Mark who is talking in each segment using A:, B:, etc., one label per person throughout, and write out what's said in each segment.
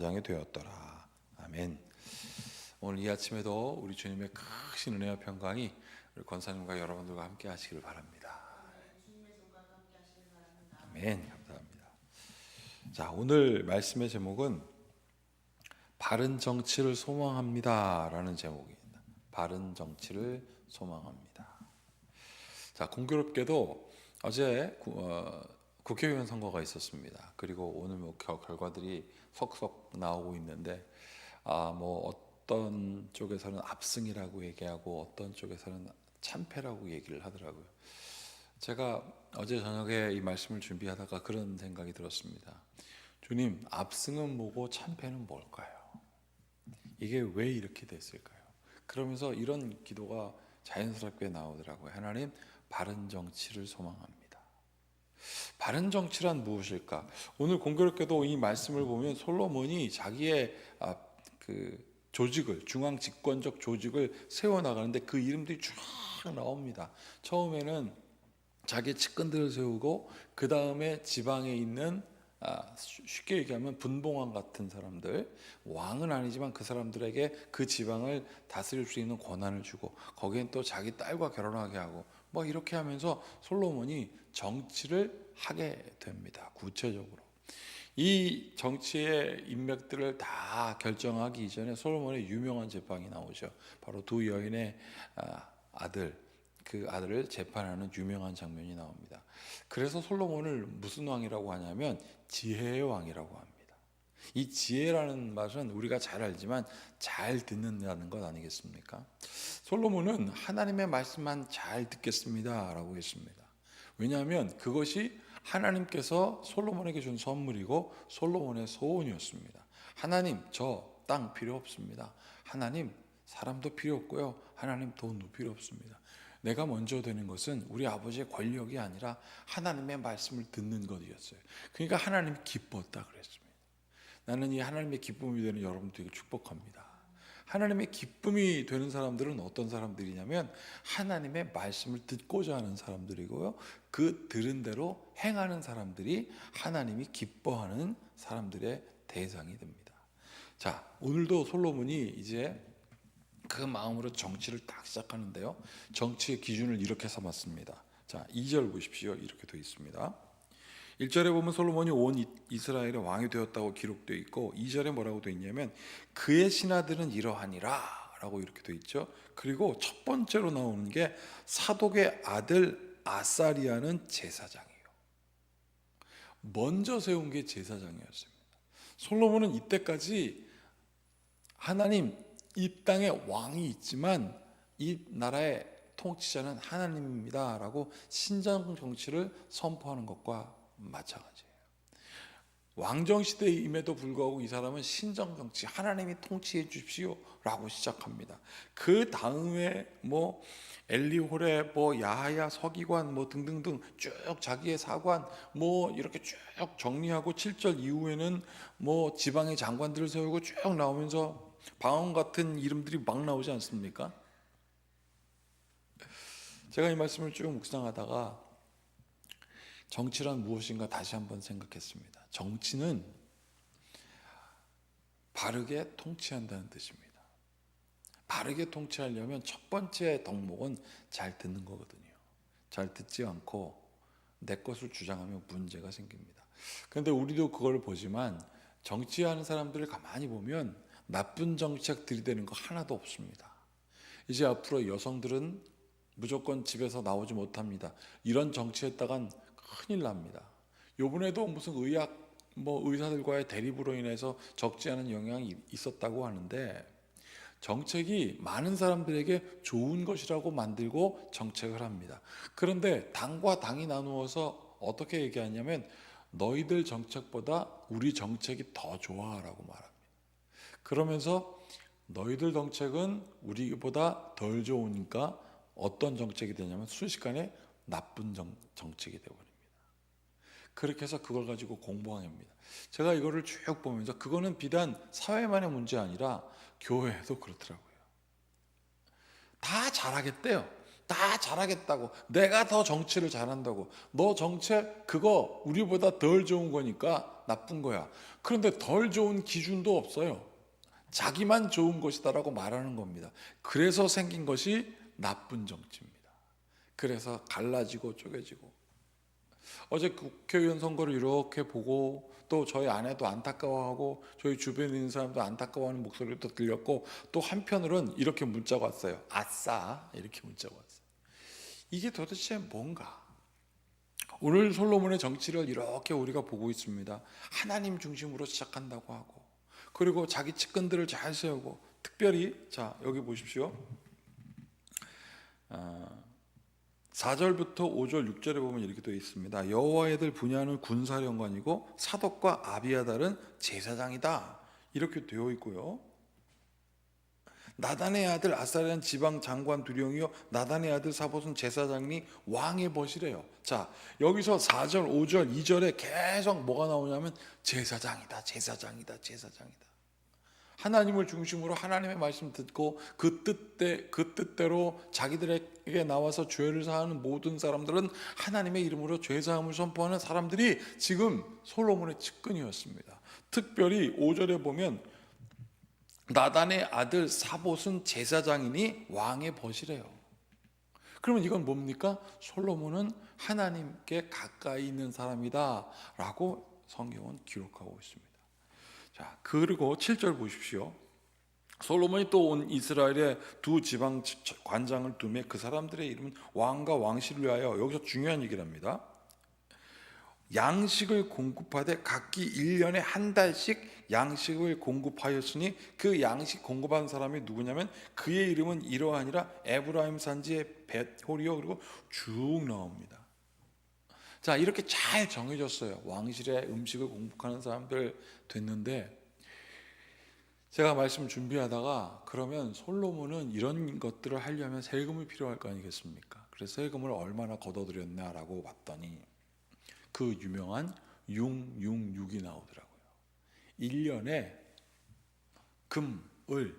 A: 장이 되었더라. 아멘. 오늘 이 아침에도 우리 주님의 크신 은혜와 평강이 우리 권사님과 여러분들과 함께 하시기를 바랍니다. 아멘. 감사합니다. 자, 오늘 말씀의 제목은 바른 정치를 소망합니다라는 제목입니다. 바른 정치를 소망합니다. 자, 공교롭게도 어제 국회의원 선거가 있었습니다. 그리고 오늘 결과들이 속속 나오고 있는데 어떤 쪽에서는 압승이라고 얘기하고 어떤 쪽에서는 참패라고 얘기를 하더라고요. 제가 어제 저녁에 이 말씀을 준비하다가 그런 생각이 들었습니다. 주님, 압승은 뭐고 참패는 뭘까요? 이게 왜 이렇게 됐을까요? 그러면서 이런 기도가 자연스럽게 나오더라고요. 하나님, 바른 정치를 소망합니다. 바른 정치란 무엇일까? 오늘 공교롭게도 이 말씀을 보면 솔로몬이 자기의 조직을, 중앙 집권적 조직을 세워나가는데 그 이름들이 쫙 나옵니다. 처음에는 자기 측근들을 세우고 그 다음에 지방에 있는 쉽게 얘기하면 분봉왕 같은 사람들, 왕은 아니지만 그 사람들에게 그 지방을 다스릴 수 있는 권한을 주고 거기엔 또 자기 딸과 결혼하게 하고 이렇게 하면서 솔로몬이 정치를 하게 됩니다. 구체적으로 이 정치의 인맥들을 다 결정하기 이전에 솔로몬의 유명한 제빵이 나오죠. 바로 두 여인의 아들, 그 아들을 재판하는 유명한 장면이 나옵니다. 그래서 솔로몬을 무슨 왕이라고 하냐면 지혜의 왕이라고 합니다. 이 지혜라는 말은 우리가 잘 알지만 잘 듣는다는 것 아니겠습니까? 솔로몬은 하나님의 말씀만 잘 듣겠습니다 라고 했습니다. 왜냐하면 그것이 하나님께서 솔로몬에게 준 선물이고 솔로몬의 소원이었습니다. 하나님, 저 땅 필요 없습니다. 하나님, 사람도 필요 없고요. 하나님, 돈도 필요 없습니다. 내가 먼저 되는 것은 우리 아버지의 권력이 아니라 하나님의 말씀을 듣는 것이었어요. 그러니까 하나님이 기뻤다 그랬습니다. 나는 이 하나님의 기쁨이 되는 여러분들에게 축복합니다. 하나님의 기쁨이 되는 사람들은 어떤 사람들이냐면 하나님의 말씀을 듣고자 하는 사람들이고요. 그 들은 대로 행하는 사람들이 하나님이 기뻐하는 사람들의 대상이 됩니다. 자, 오늘도 솔로몬이 이제 그 마음으로 정치를 딱 시작하는데요. 정치의 기준을 이렇게 삼았습니다. 자, 2절 보십시오. 이렇게 되어 있습니다. 1절에 보면 솔로몬이 온 이스라엘의 왕이 되었다고 기록되어 있고 2절에 뭐라고 되어 있냐면 그의 신하들은 이러하니라 라고 이렇게 되어 있죠. 그리고 첫 번째로 나오는 게 사독의 아들 아사리아는 제사장이에요. 먼저 세운 게 제사장이었습니다. 솔로몬은 이때까지 하나님, 이 땅에 왕이 있지만 이 나라의 통치자는 하나님입니다 라고 신정 정치를 선포하는 것과 마찬가지예요. 왕정시대임에도 불구하고 이 사람은 신정정치, 하나님이 통치해 주십시오 라고 시작합니다. 그 다음에 엘리홀의 야하야 서기관 등등등 쭉 자기의 사관 이렇게 쭉 정리하고 7절 이후에는 지방의 장관들을 세우고 쭉 나오면서 방언 같은 이름들이 막 나오지 않습니까? 제가 이 말씀을 쭉 묵상하다가 정치란 무엇인가 다시 한번 생각했습니다. 정치는 바르게 통치한다는 뜻입니다. 바르게 통치하려면 첫 번째 덕목은 잘 듣는 거거든요. 잘 듣지 않고 내 것을 주장하면 문제가 생깁니다. 그런데 우리도 그걸 보지만 정치하는 사람들을 가만히 보면 나쁜 정책 들이대는 거 하나도 없습니다. 이제 앞으로 여성들은 무조건 집에서 나오지 못합니다. 이런 정치했다간 큰일 납니다. 요번에도 무슨 의사들과의 대립으로 인해서 적지 않은 영향이 있었다고 하는데 정책이 많은 사람들에게 좋은 것이라고 만들고 정책을 합니다. 그런데 당과 당이 나누어서 어떻게 얘기하냐면 너희들 정책보다 우리 정책이 더 좋아라고 말합니다. 그러면서 너희들 정책은 우리보다 덜 좋으니까 어떤 정책이 되냐면 순식간에 나쁜 정책이 되어버립니다. 그렇게 해서 그걸 가지고 공부합니다. 제가 이거를 쭉 보면서 그거는 비단 사회만의 문제 아니라 교회도 그렇더라고요. 다 잘하겠대요. 다 잘하겠다고, 내가 더 정치를 잘한다고, 너 정책 그거 우리보다 덜 좋은 거니까 나쁜 거야. 그런데 덜 좋은 기준도 없어요. 자기만 좋은 것이다라고 말하는 겁니다. 그래서 생긴 것이 나쁜 정치입니다. 그래서 갈라지고 쪼개지고. 어제 국회의원 선거를 이렇게 보고 또 저희 아내도 안타까워하고 저희 주변에 있는 사람도 안타까워하는 목소리도 들렸고, 또 한편으로는 이렇게 문자가 왔어요. 아싸, 이렇게 문자가 왔어요. 이게 도대체 뭔가? 오늘 솔로몬의 정치를 이렇게 우리가 보고 있습니다. 하나님 중심으로 시작한다고 하고, 그리고 자기 측근들을 잘 세우고, 특별히 자 여기 보십시오. 4절부터 5절 6절에 보면 이렇게 되어 있습니다. 여호와의 들 분야는 군사령관이고 사독과 아비아달은 제사장이다, 이렇게 되어 있고요. 나단의 아들 아사랴는 지방 장관 두령이요 나단의 아들 사봇은 제사장이 왕의 벗이래요. 자, 여기서 4절 5절 2절에 계속 뭐가 나오냐면 제사장이다, 제사장이다, 제사장이다. 하나님을 중심으로 하나님의 말씀 듣고 그 뜻대로 자기들에게 나와서 죄를 사하는 모든 사람들은 하나님의 이름으로 죄 사함을 선포하는 사람들이 지금 솔로몬의 측근이었습니다. 특별히 5절에 보면 나단의 아들 사봇은 제사장이니 왕의 벗이래요. 그러면 이건 뭡니까? 솔로몬은 하나님께 가까이 있는 사람이다 라고 성경은 기록하고 있습니다. 자, 그리고 7절 보십시오. 솔로몬이 또 온 이스라엘의 두 지방 관장을 두매 그 사람들의 이름은 왕과 왕실을 위하여, 여기서 중요한 얘기를 합니다. 양식을 공급하되 각기 1년에 한 달씩 양식을 공급하였으니 그 양식 공급한 사람이 누구냐면 그의 이름은 이러하니라 에브라임 산지의 벳홀이요, 그리고 쭉 나옵니다. 자, 이렇게 잘 정해졌어요. 왕실에 음식을 공급하는 사람들 됐는데, 제가 말씀 준비하다가 그러면 솔로몬은 이런 것들을 하려면 세금이 필요할 거 아니겠습니까? 그래서 세금을 얼마나 걷어들였냐라고 봤더니 그 유명한 666이 나오더라고요. 1년에 금을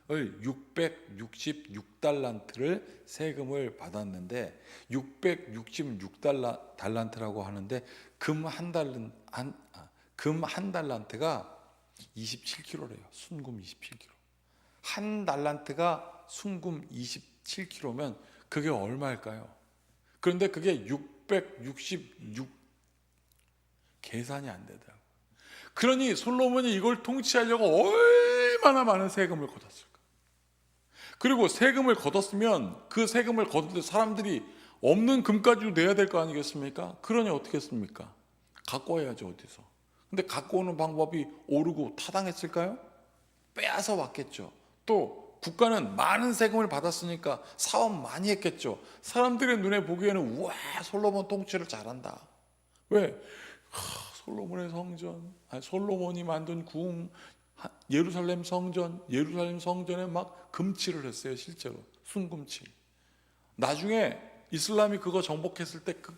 A: 666달란트를 세금을 받았는데, 666달란트라고 하는데 금 한 달란트가 27kg래요. 순금 27kg. 한 달란트가 순금 27kg면 그게 얼마일까요? 그런데 그게 666 계산이 안 되더라고요. 그러니 솔로몬이 이걸 통치하려고 얼마나 많은 세금을 걷었을까? 그리고 세금을 걷었으면 그 세금을 걷을 때 사람들이 없는 금까지도 내야 될 거 아니겠습니까? 그러니 어떻게 했습니까? 갖고 와야죠, 어디서. 근데 갖고 오는 방법이 오르고 타당했을까요? 빼앗아 왔겠죠. 또 국가는 많은 세금을 받았으니까 사업 많이 했겠죠. 사람들의 눈에 보기에는 우와, 솔로몬 통치를 잘한다. 왜? 솔로몬의 성전, 솔로몬이 만든 궁, 예루살렘 성전에 막 금칠을 했어요. 실제로 순금칠. 나중에 이슬람이 그거 정복했을 때 그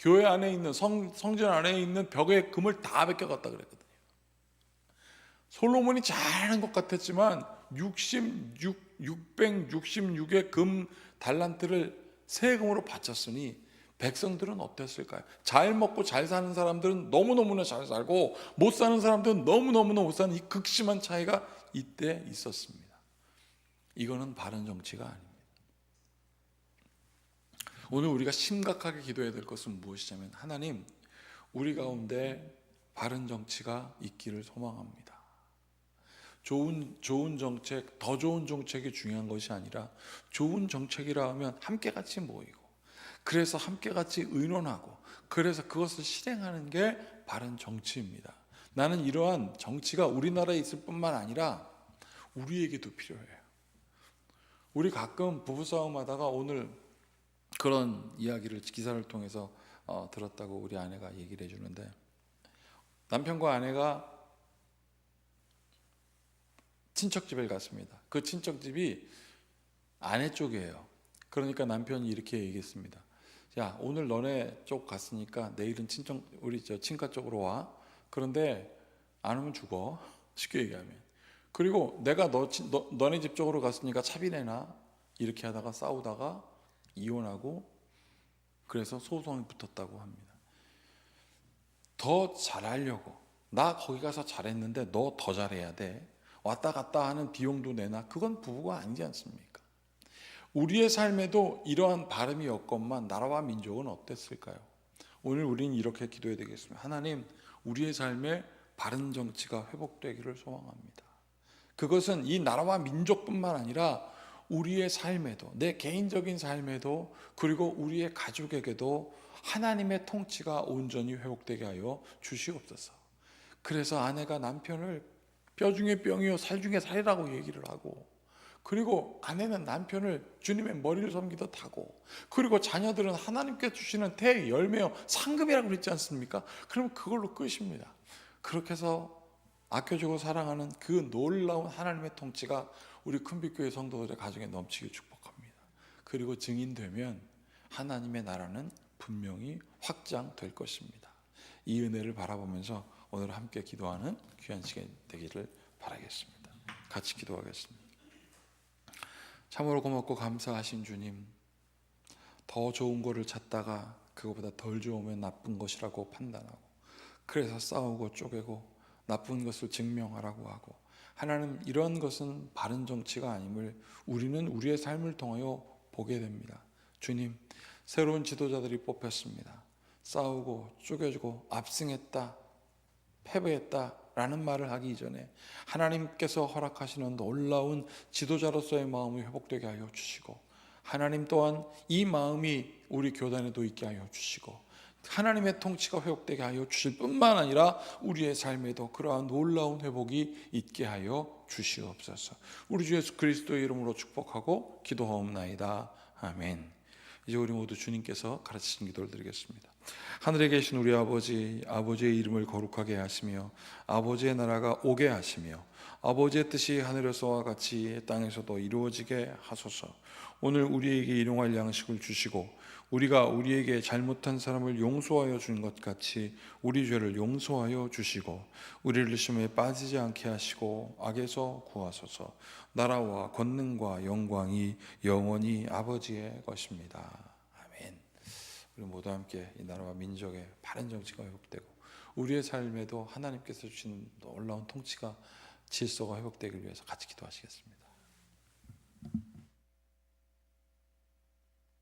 A: 교회 안에 있는 성전 안에 있는 벽에 금을 다 벗겨갔다 그랬거든요. 솔로몬이 잘한 것 같았지만 666의 금 달란트를 세금으로 바쳤으니 백성들은 어땠을까요? 잘 먹고 잘 사는 사람들은 너무너무나 잘 살고 못 사는 사람들은 너무너무나 못 사는 이 극심한 차이가 이때 있었습니다. 이거는 바른 정치가 아닙니다. 오늘 우리가 심각하게 기도해야 될 것은 무엇이냐면, 하나님, 우리 가운데 바른 정치가 있기를 소망합니다. 좋은 정책, 더 좋은 정책이 중요한 것이 아니라 좋은 정책이라 하면 함께 같이 모이고, 그래서 함께 같이 의논하고, 그래서 그것을 실행하는 게 바른 정치입니다. 나는 이러한 정치가 우리나라에 있을 뿐만 아니라 우리에게도 필요해요. 우리 가끔 부부싸움 하다가 오늘 그런 이야기를 기사를 통해서 들었다고 우리 아내가 얘기를 해주는데, 남편과 아내가 친척집에 갔습니다. 그 친척집이 아내 쪽이에요. 그러니까 남편이 이렇게 얘기했습니다. 야, 오늘 너네 쪽 갔으니까 내일은 우리 친가 쪽으로 와. 그런데 안 오면 죽어. 쉽게 얘기하면. 그리고 내가 너네 집 쪽으로 갔으니까 차비 내놔. 이렇게 하다가 싸우다가 이혼하고 그래서 소송이 붙었다고 합니다. 더 잘하려고, 나 거기 가서 잘했는데 너 더 잘해야 돼, 왔다 갔다 하는 비용도 내나, 그건 부부가 아니지 않습니까? 우리의 삶에도 이러한 바람이 없건만 나라와 민족은 어땠을까요? 오늘 우리는 이렇게 기도해야 되겠습니다. 하나님, 우리의 삶에 바른 정치가 회복되기를 소망합니다. 그것은 이 나라와 민족뿐만 아니라 우리의 삶에도, 내 개인적인 삶에도, 그리고 우리의 가족에게도 하나님의 통치가 온전히 회복되게 하여 주시옵소서. 그래서 아내가 남편을 뼈 중에 뼈이요 살 중에 살이라고 얘기를 하고, 그리고 아내는 남편을 주님의 머리를 섬기듯 하고, 그리고 자녀들은 하나님께 주시는 대 열매요 상급이라고 그랬지 않습니까? 그러면 그걸로 끝입니다. 그렇게 해서 아껴주고 사랑하는 그 놀라운 하나님의 통치가 우리 큰빛교회 성도들의 가정에 넘치길 축복합니다. 그리고 증인되면 하나님의 나라는 분명히 확장될 것입니다. 이 은혜를 바라보면서 오늘 함께 기도하는 귀한 시간 되기를 바라겠습니다. 같이 기도하겠습니다. 참으로 고맙고 감사하신 주님, 더 좋은 거를 찾다가 그거보다 덜 좋으면 나쁜 것이라고 판단하고, 그래서 싸우고 쪼개고 나쁜 것을 증명하라고 하고, 하나님, 이런 것은 바른 정치가 아님을 우리는 우리의 삶을 통하여 보게 됩니다. 주님, 새로운 지도자들이 뽑혔습니다. 싸우고 쪼개지고 압승했다, 패배했다 라는 말을 하기 이전에 하나님께서 허락하시는 놀라운 지도자로서의 마음이 회복되게 하여 주시고, 하나님 또한 이 마음이 우리 교단에도 있게 하여 주시고, 하나님의 통치가 회복되게 하여 주실 뿐만 아니라 우리의 삶에도 그러한 놀라운 회복이 있게 하여 주시옵소서. 우리 주 예수 그리스도의 이름으로 축복하고 기도하옵나이다. 아멘. 이제 우리 모두 주님께서 가르치신 기도를 드리겠습니다. 하늘에 계신 우리 아버지, 아버지의 이름을 거룩하게 하시며 아버지의 나라가 오게 하시며 아버지의 뜻이 하늘에서와 같이 땅에서도 이루어지게 하소서. 오늘 우리에게 일용할 양식을 주시고 우리가 우리에게 잘못한 사람을 용서하여 준 것 같이 우리 죄를 용서하여 주시고 우리를 시험에 빠지지 않게 하시고 악에서 구하소서. 나라와 권능과 영광이 영원히 아버지의 것입니다. 아멘. 우리 모두 함께 이 나라와 민족의 바른 정치가 회복되고 우리의 삶에도 하나님께서 주시는 놀라운 통치가 질서가 회복되길 위해서 같이 기도하시겠습니다.